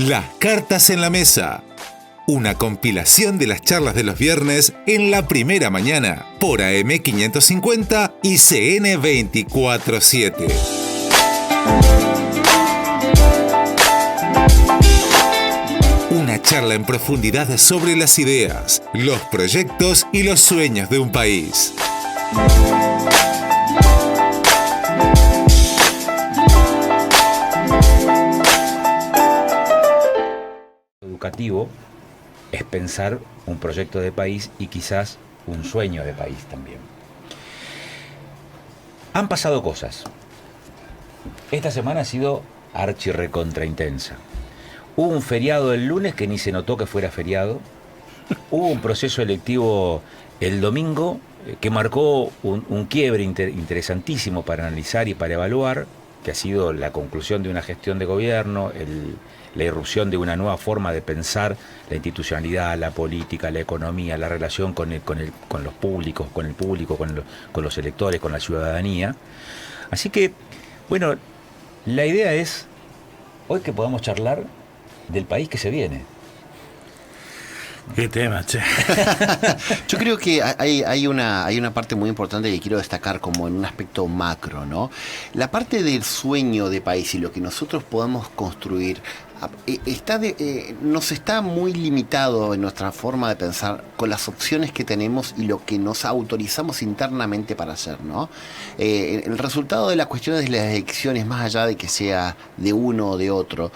Las cartas en la mesa. Una compilación de las charlas de los viernes en la primera mañana por AM550 y CN247. Una charla en profundidad sobre las ideas, los proyectos y los sueños de un país. Educativo es pensar un proyecto de país y quizás un sueño de país también. Han pasado cosas. Esta semana ha sido archirrecontraintensa. Hubo un feriado el lunes que ni se notó que fuera feriado. Hubo un proceso electivo el domingo que marcó un quiebre interesantísimo para analizar y para evaluar, que ha sido la conclusión de una gestión de gobierno, la irrupción de una nueva forma de pensar la institucionalidad, la política, la economía, la relación con los públicos, con el público, con los electores, con la ciudadanía. Así que, bueno, la idea es hoy que podamos charlar del país que se viene. Qué tema, che. Yo creo que hay una parte muy importante que quiero destacar como en un aspecto macro, ¿no? La parte del sueño de país y lo que nosotros podamos construir nos está muy limitado en nuestra forma de pensar con las opciones que tenemos y lo que nos autorizamos internamente para hacer, ¿no? El resultado de las cuestiones de las elecciones, más allá de que sea de uno o de otro,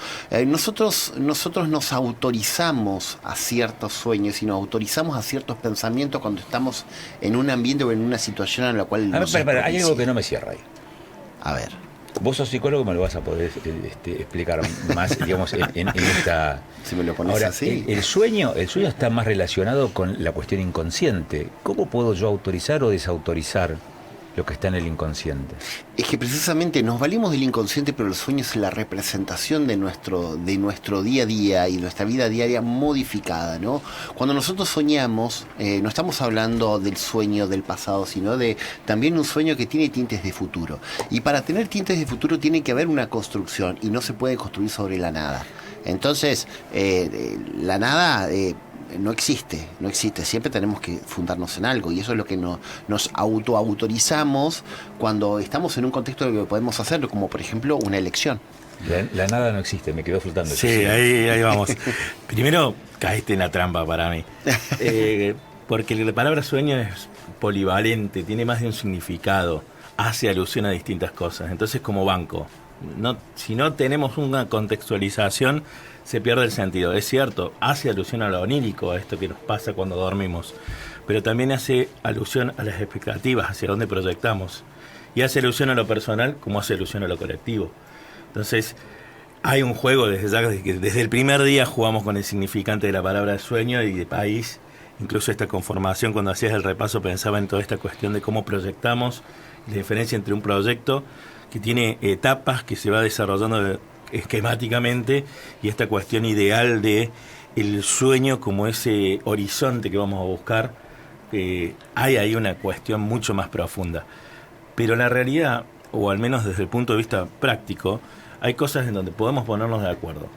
nosotros nos autorizamos a ciertos sueños y nos autorizamos a ciertos pensamientos cuando estamos en un ambiente o en una situación en la cual hay algo que no me cierra ahí. A ver. Vos sos psicólogo, me lo vas a poder explicar más, digamos, en esta... Si me lo pones ahora, así. El sueño está más relacionado con la cuestión inconsciente. ¿Cómo puedo yo autorizar o desautorizar lo que está en el inconsciente? Es que precisamente nos valimos del inconsciente, pero el sueño es la representación de nuestro día a día y nuestra vida diaria modificada, ¿no? Cuando nosotros soñamos, no estamos hablando del sueño del pasado, sino de también un sueño que tiene tintes de futuro. Y para tener tintes de futuro tiene que haber una construcción y no se puede construir sobre la nada. Entonces, la nada... no existe, siempre tenemos que fundarnos en algo y eso es lo que nos autoautorizamos cuando estamos en un contexto de lo que podemos hacerlo, como por ejemplo una elección. La nada no existe, me quedó flotando. Sí, ahí vamos. Primero caíste en la trampa para mí, porque la palabra sueño es polivalente, tiene más de un significado, hace alusión a distintas cosas, entonces como banco. Si no tenemos una contextualización, se pierde el sentido. Es cierto, hace alusión a lo onírico, a esto que nos pasa cuando dormimos, pero también hace alusión a las expectativas, hacia dónde proyectamos, y hace alusión a lo personal como hace alusión a lo colectivo. Entonces, hay un juego desde el primer día jugamos con el significante de la palabra sueño y de país. Incluso esta conformación, cuando hacías el repaso, pensaba en toda esta cuestión de cómo proyectamos, la diferencia entre un proyecto que tiene etapas que se va desarrollando esquemáticamente y esta cuestión ideal de el sueño como ese horizonte que vamos a buscar. Hay ahí una cuestión mucho más profunda, pero la realidad, o al menos desde el punto de vista práctico, hay cosas en donde podemos ponernos de acuerdo.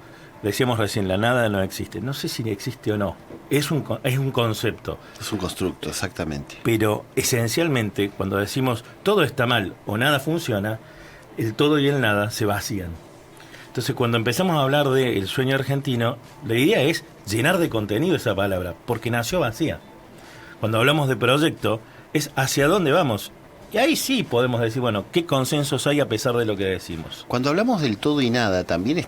Decíamos recién, la nada no existe. No sé si existe o no. Es un concepto. Es un constructo, exactamente. Pero esencialmente, cuando decimos todo está mal o nada funciona, el todo y el nada se vacían. Entonces, cuando empezamos a hablar del sueño argentino, la idea es llenar de contenido esa palabra, porque nació vacía. Cuando hablamos de proyecto, es hacia dónde vamos. Y ahí sí podemos decir, bueno, ¿qué consensos hay a pesar de lo que decimos? Cuando hablamos del todo y nada, también es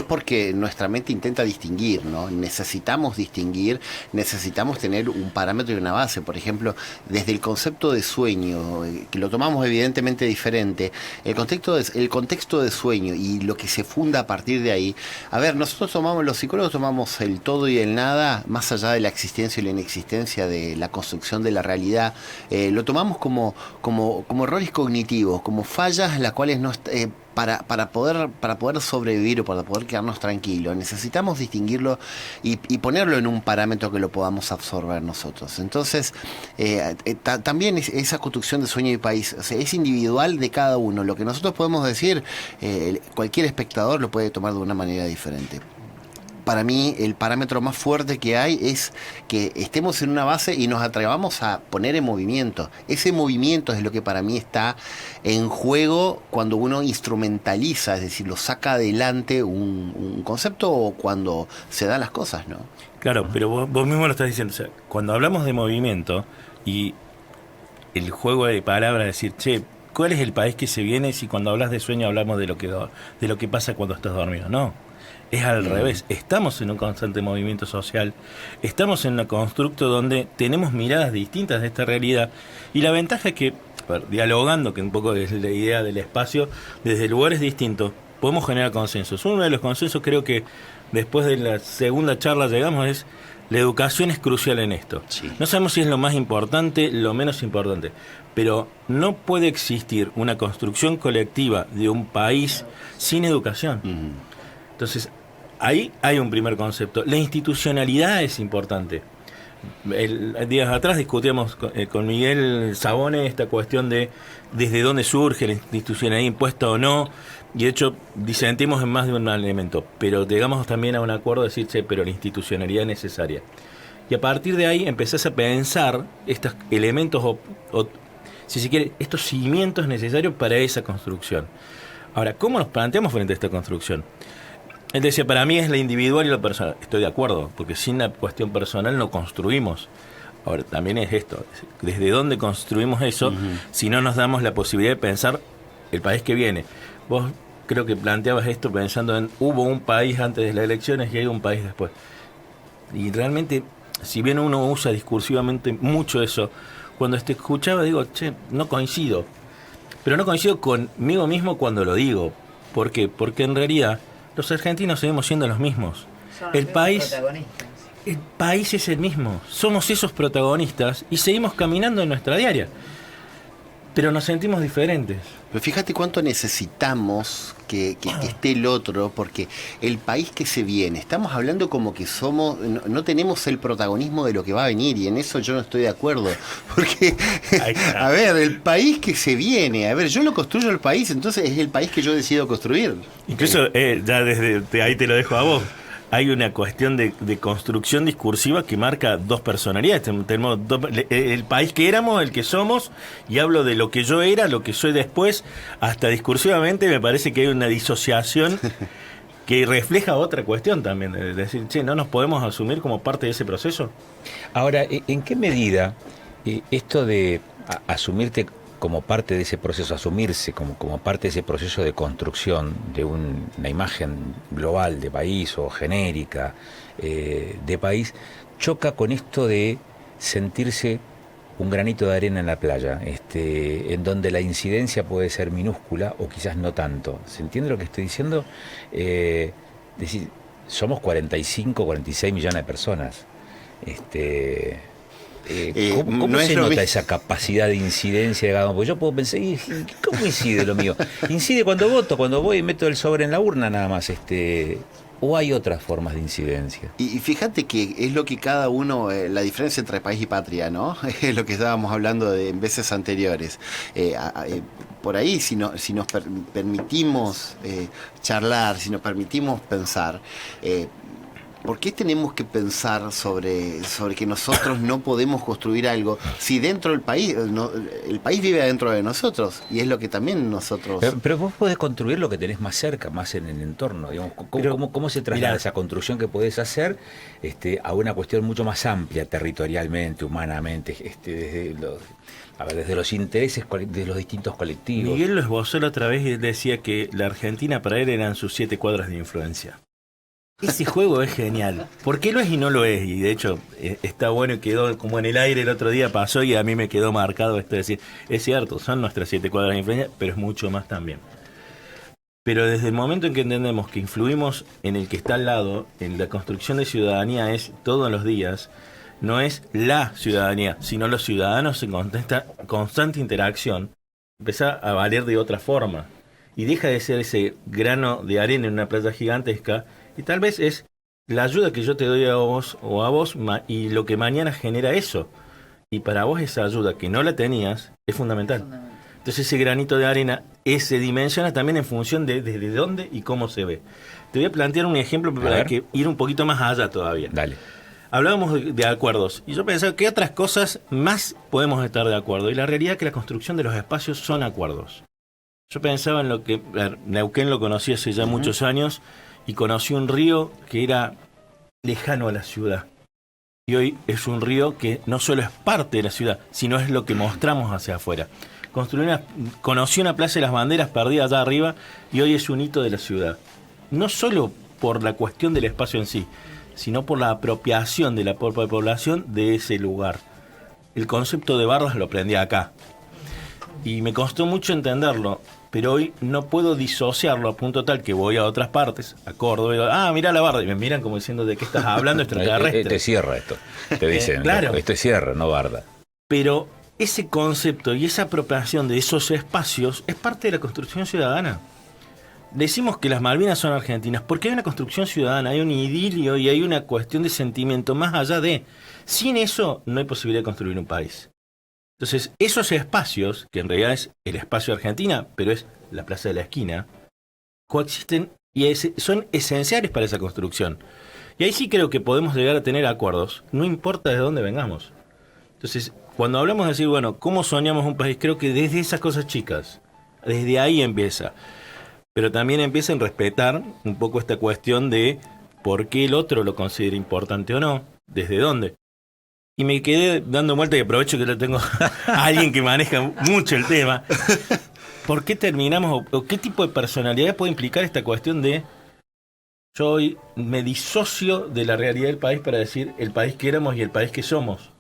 porque nuestra mente intenta distinguir, ¿no? Necesitamos distinguir, necesitamos tener un parámetro y una base. Por ejemplo, desde el concepto de sueño, que lo tomamos evidentemente diferente, el contexto de sueño y lo que se funda a partir de ahí. A ver, los psicólogos tomamos el todo y el nada, más allá de la existencia y la inexistencia de la construcción de la realidad, lo tomamos como como errores cognitivos, como fallas las cuales no para poder sobrevivir o para poder quedarnos tranquilos, necesitamos distinguirlo y ponerlo en un parámetro que lo podamos absorber nosotros. Entonces, también esa construcción de sueño y país, o sea, es individual de cada uno. Lo que nosotros podemos decir, cualquier espectador lo puede tomar de una manera diferente. Para mí, el parámetro más fuerte que hay es que estemos en una base y nos atrevamos a poner en movimiento. Ese movimiento es lo que para mí está en juego cuando uno instrumentaliza, es decir, lo saca adelante un concepto o cuando se dan las cosas, ¿no? Claro, pero vos mismo lo estás diciendo. O sea, cuando hablamos de movimiento y el juego de palabras, decir, che, ¿cuál es el país que se viene si cuando hablas de sueño hablamos de lo que pasa cuando estás dormido? No. Es al revés, estamos en un constante movimiento social, estamos en un constructo donde tenemos miradas distintas de esta realidad y la ventaja es que, dialogando, que un poco es la idea del espacio, desde lugares distintos, podemos generar consensos. Uno de los consensos creo que después de la segunda charla llegamos es, la educación es crucial en esto. Sí. No sabemos si es lo más importante, lo menos importante, pero no puede existir una construcción colectiva de un país sin educación. Entonces, ahí hay un primer concepto. La institucionalidad es importante. Días atrás discutíamos con Miguel Sabone esta cuestión de desde dónde surge la institucionalidad impuesta o no, y de hecho disentimos en más de un elemento, pero llegamos también a un acuerdo de decir, che, pero la institucionalidad es necesaria. Y a partir de ahí empezás a pensar estos elementos o si se quiere, estos cimientos necesarios para esa construcción. Ahora, ¿cómo nos planteamos frente a esta construcción? Él decía, para mí es la individual y la personal. Estoy de acuerdo, porque sin la cuestión personal no construimos. Ahora, también es esto, ¿desde dónde construimos eso si no nos damos la posibilidad de pensar el país que viene? Vos creo que planteabas esto pensando en, hubo un país antes de las elecciones y hay un país después. Y realmente, si bien uno usa discursivamente mucho eso, cuando te escuchaba digo, che, no coincido. Pero no coincido conmigo mismo cuando lo digo. ¿Por qué? Porque en realidad los argentinos seguimos siendo los mismos. El país es el mismo. Somos esos protagonistas y seguimos caminando en nuestra diaria. Pero nos sentimos diferentes. Pero fíjate cuánto necesitamos que esté el otro, porque el país que se viene, estamos hablando como que no tenemos el protagonismo de lo que va a venir, y en eso yo no estoy de acuerdo. Porque, a ver, el país que se viene, a ver, yo lo construyo el país, entonces es el país que yo decido construir. Incluso, ya desde ahí te lo dejo a vos. Hay una cuestión de construcción discursiva que marca dos personalidades. Tenemos el país que éramos, el que somos, y hablo de lo que yo era, lo que soy después. Hasta discursivamente me parece que hay una disociación que refleja otra cuestión también. Es decir, che, ¿no nos podemos asumir como parte de ese proceso? Ahora, ¿en qué medida esto de asumirte como parte de ese proceso, asumirse como parte de ese proceso de construcción de una imagen global de país o genérica de país, choca con esto de sentirse un granito de arena en la playa, en donde la incidencia puede ser minúscula o quizás no tanto? ¿Se entiende lo que estoy diciendo? Decir, somos 45, 46 millones de personas. ¿Cómo no se nota esa capacidad de incidencia de cada uno? Porque yo puedo pensar, ¿cómo incide lo mío? Incide cuando voto, cuando voy y meto el sobre en la urna nada más, ¿o hay otras formas de incidencia? Y fíjate que es lo que cada uno, la diferencia entre país y patria, ¿no? Es lo que estábamos hablando en veces anteriores. Por ahí, si nos permitimos charlar, si nos permitimos pensar, ¿por qué tenemos que pensar sobre que nosotros no podemos construir algo si dentro del país, el país vive adentro de nosotros? Y es lo que también nosotros... Pero vos podés construir lo que tenés más cerca, más en el entorno, digamos. ¿Cómo se traslada esa construcción que podés hacer a una cuestión mucho más amplia territorialmente, humanamente, desde los intereses de los distintos colectivos? Miguel lo esbozó la otra vez y decía que la Argentina para él eran sus 7 cuadras de influencia. Ese juego es genial. ¿Por qué lo es y no lo es? Y de hecho está bueno y quedó como en el aire el otro día, pasó y a mí me quedó marcado esto de decir, es cierto, son nuestras 7 cuadras de influencia, pero es mucho más también. Pero desde el momento en que entendemos que influimos en el que está al lado, en la construcción de ciudadanía es todos los días, no es la ciudadanía, sino los ciudadanos en constante interacción, empieza a valer de otra forma. Y deja de ser ese grano de arena en una playa gigantesca, y tal vez es la ayuda que yo te doy a vos o a vos, y lo que mañana genera eso. Y para vos esa ayuda que no la tenías es fundamental. Entonces ese granito de arena se dimensiona también en función de desde dónde y cómo se ve. Te voy a plantear un ejemplo para que ir un poquito más allá todavía. Dale. Hablábamos de acuerdos, y yo pensaba que otras cosas más podemos estar de acuerdo, y la realidad es que la construcción de los espacios son acuerdos. Yo pensaba en lo que Neuquén lo conocí hace ya muchos años, y conocí un río que era lejano a la ciudad. Y hoy es un río que no solo es parte de la ciudad, sino es lo que mostramos hacia afuera. Conocí una Plaza de las Banderas perdida allá arriba, y hoy es un hito de la ciudad. No solo por la cuestión del espacio en sí, sino por la apropiación de la población de ese lugar. El concepto de bardas lo aprendí acá. Y me costó mucho entenderlo, pero hoy no puedo disociarlo a punto tal que voy a otras partes, a Córdoba, y digo, mirá la barda, y me miran como diciendo, ¿de qué estás hablando, extraterrestre? Te cierra esto, te dicen, claro. Esto es cierra, no barda. Pero ese concepto y esa apropiación de esos espacios es parte de la construcción ciudadana. Decimos que las Malvinas son argentinas porque hay una construcción ciudadana, hay un idilio y hay una cuestión de sentimiento más allá de... Sin eso no hay posibilidad de construir un país. Entonces, esos espacios, que en realidad es el espacio de Argentina, pero es la plaza de la esquina, coexisten y son esenciales para esa construcción. Y ahí sí creo que podemos llegar a tener acuerdos, no importa de dónde vengamos. Entonces, cuando hablamos de decir, bueno, ¿cómo soñamos un país? Creo que desde esas cosas chicas, desde ahí empieza. Pero también empieza en respetar un poco esta cuestión de por qué el otro lo considera importante o no, desde dónde. Y me quedé dando vuelta, y aprovecho que lo tengo a alguien que maneja mucho el tema. ¿Por qué terminamos, o qué tipo de personalidad puede implicar esta cuestión de yo hoy me disocio de la realidad del país para decir el país que éramos y el país que somos?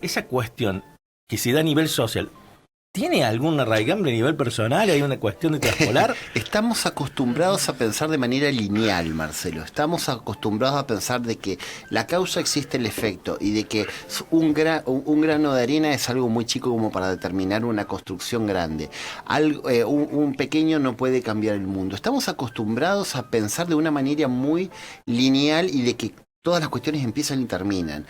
Esa cuestión que se da a nivel social, ¿tiene algún arraigambre a nivel personal? ¿Hay una cuestión de traspolar? Estamos acostumbrados a pensar de manera lineal, Marcelo. Estamos acostumbrados a pensar de que la causa existe el efecto y de que un grano de arena es algo muy chico como para determinar una construcción grande. Un pequeño no puede cambiar el mundo. Estamos acostumbrados a pensar de una manera muy lineal y de que todas las cuestiones empiezan y terminan.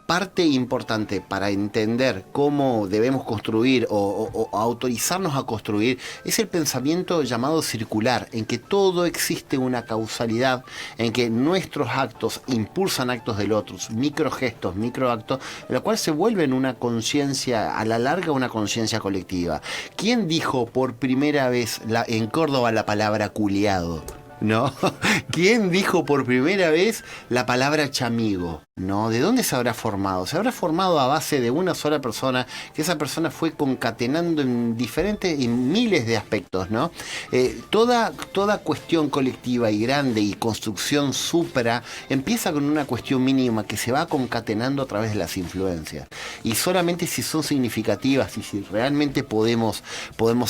Parte importante para entender cómo debemos construir o autorizarnos a construir es el pensamiento llamado circular, en que todo existe una causalidad, en que nuestros actos impulsan actos del otro, microgestos, microactos, lo cual se vuelven una conciencia, a la larga una conciencia colectiva. ¿Quién dijo por primera vez en Córdoba la palabra culiado? ¿No? ¿Quién dijo por primera vez la palabra chamigo? ¿No? ¿De dónde se habrá formado? Se habrá formado a base de una sola persona, que esa persona fue concatenando en miles de aspectos, ¿no? Toda cuestión colectiva y grande y construcción supra empieza con una cuestión mínima que se va concatenando a través de las influencias. Y solamente si son significativas y si realmente podemos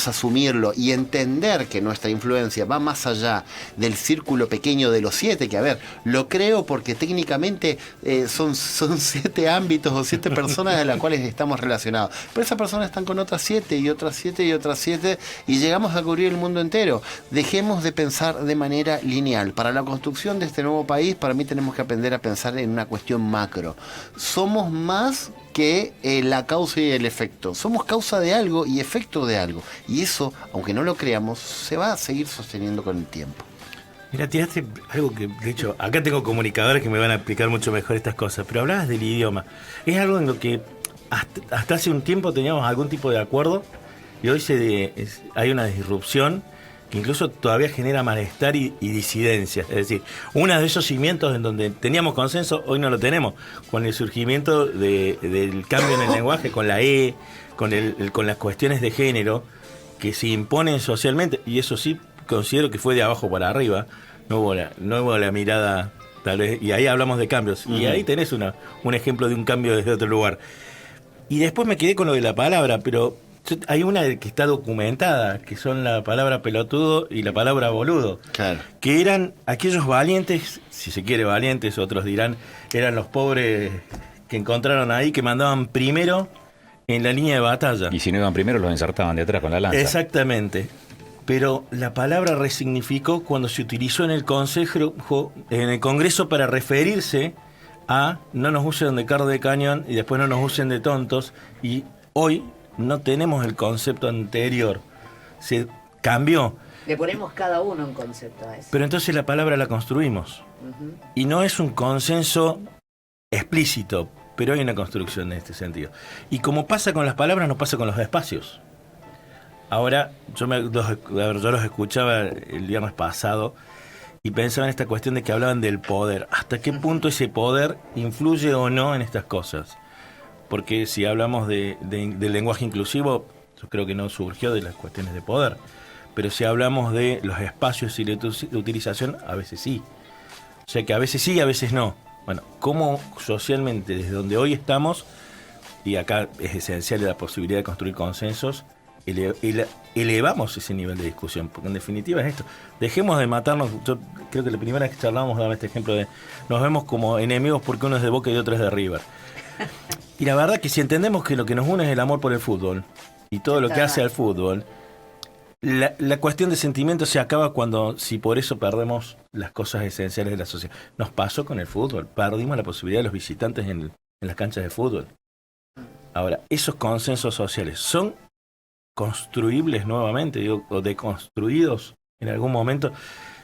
asumirlo y entender que nuestra influencia va más allá del círculo pequeño de los 7, que a ver, lo creo porque técnicamente son 7 ámbitos o 7 personas de las cuales estamos relacionados, pero esas personas están con otras 7 y otras 7 y otras 7 y llegamos a cubrir el mundo entero. Dejemos de pensar de manera lineal. Para la construcción de este nuevo país, para mí tenemos que aprender a pensar en una cuestión macro. Somos más que la causa y el efecto. Somos causa de algo y efecto de algo. Y eso, aunque no lo creamos, se va a seguir sosteniendo con el tiempo. Mira, tiraste algo que, de hecho, acá tengo comunicadores que me van a explicar mucho mejor estas cosas, pero hablabas del idioma. Es algo en lo que hasta hace un tiempo teníamos algún tipo de acuerdo y hoy hay una disrupción que incluso todavía genera malestar y disidencia. Es decir, uno de esos cimientos en donde teníamos consenso, hoy no lo tenemos. Con el surgimiento del cambio en el lenguaje, con la con las cuestiones de género que se imponen socialmente, y eso sí considero que fue de abajo para arriba, no hubo la mirada, tal vez, y ahí hablamos de cambios, y ahí tenés un ejemplo de un cambio desde otro lugar. Y después me quedé con lo de la palabra, pero hay una que está documentada, que son la palabra pelotudo y la palabra boludo, claro, que eran aquellos valientes, si se quiere valientes, otros dirán, eran los pobres que encontraron ahí que mandaban primero en la línea de batalla. Y si no iban primero, los ensartaban de atrás con la lanza. Exactamente. Pero la palabra resignificó cuando se utilizó en el Congreso para referirse a no nos usen de carne de cañón y después no nos usen de tontos. Y hoy no tenemos el concepto anterior. Se cambió. Le ponemos cada uno un concepto a eso. Pero entonces la palabra la construimos. Y no es un consenso explícito, pero hay una construcción en este sentido. Y como pasa con las palabras, no pasa con los espacios. Ahora, yo los escuchaba el viernes pasado y pensaba en esta cuestión de que hablaban del poder. ¿Hasta qué punto ese poder influye o no en estas cosas? Porque si hablamos del lenguaje inclusivo, yo creo que no surgió de las cuestiones de poder. Pero si hablamos de los espacios y la utilización, a veces sí. O sea que a veces sí y a veces no. Bueno, cómo socialmente, desde donde hoy estamos, y acá es esencial la posibilidad de construir consensos, elevamos ese nivel de discusión, porque en definitiva es esto. Dejemos de matarnos. Yo creo que la primera vez que charlábamos daba este ejemplo de nos vemos como enemigos porque uno es de Boca y otro es de River. Y la verdad que si entendemos que lo que nos une es el amor por el fútbol y todo lo que hace al fútbol, la cuestión de sentimientos se acaba si por eso perdemos las cosas esenciales de la sociedad. Nos pasó con el fútbol, perdimos la posibilidad de los visitantes en las canchas de fútbol. Ahora, esos consensos sociales son construibles nuevamente, o deconstruidos en algún momento.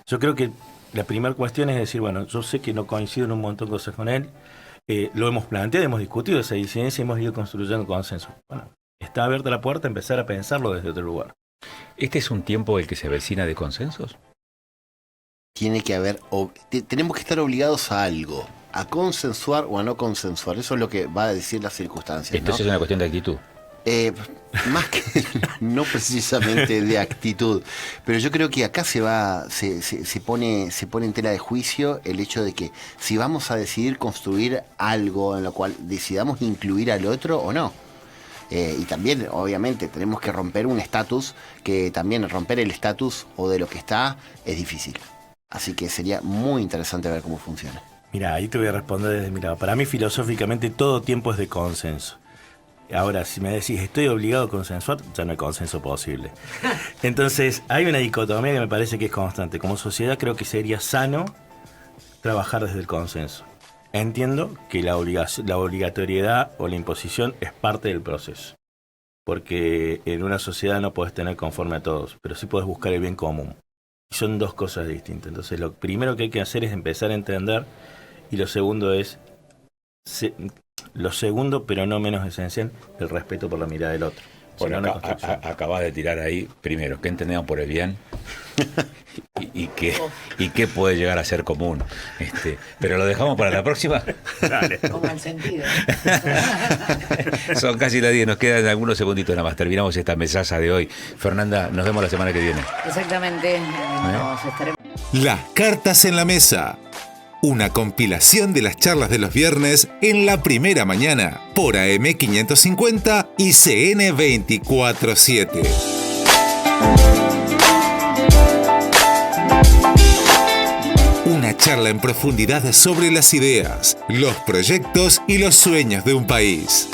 Yo creo que la primera cuestión es decir, bueno, yo sé que no coincido en un montón de cosas con él, lo hemos planteado, hemos discutido esa disidencia y hemos ido construyendo consenso. Bueno, está abierta la puerta a empezar a pensarlo desde otro lugar. ¿Este es un tiempo el que se avecina de consensos? Tiene que haber, tenemos que estar obligados a algo, a consensuar o a no consensuar. Eso es lo que va a decir las circunstancias. Entonces es una cuestión de actitud. Más que no precisamente de actitud, pero yo creo que acá se pone en tela de juicio el hecho de que si vamos a decidir construir algo en lo cual decidamos incluir al otro o no. Y también, obviamente, tenemos que romper un estatus, que también romper el estatus o de lo que está es difícil. Así que sería muy interesante ver cómo funciona. Mira, ahí te voy a responder desde mi lado. Para mí, filosóficamente, todo tiempo es de consenso. Ahora, si me decís, estoy obligado a consensuar, ya no hay consenso posible. Entonces, hay una dicotomía que me parece que es constante. Como sociedad creo que sería sano trabajar desde el consenso. Entiendo que la obligatoriedad o la imposición es parte del proceso. Porque en una sociedad no puedes tener conforme a todos, pero sí puedes buscar el bien común. Y son dos cosas distintas. Entonces, lo primero que hay que hacer es empezar a entender, y lo segundo es... Lo segundo, pero no menos esencial, el respeto por la mirada del otro. Bueno, acabas de tirar ahí, primero, ¿qué entendemos por el bien? y qué puede llegar a ser común. Pero lo dejamos para la próxima. Dale. Como el sentido. Son casi las 10, nos quedan algunos segunditos nada más. Terminamos esta mesaza de hoy. Fernanda, nos vemos la semana que viene. Exactamente. Nos estaremos. Las cartas en la mesa. Una compilación de las charlas de los viernes en la primera mañana por AM550 y CN247. Una charla en profundidad sobre las ideas, los proyectos y los sueños de un país.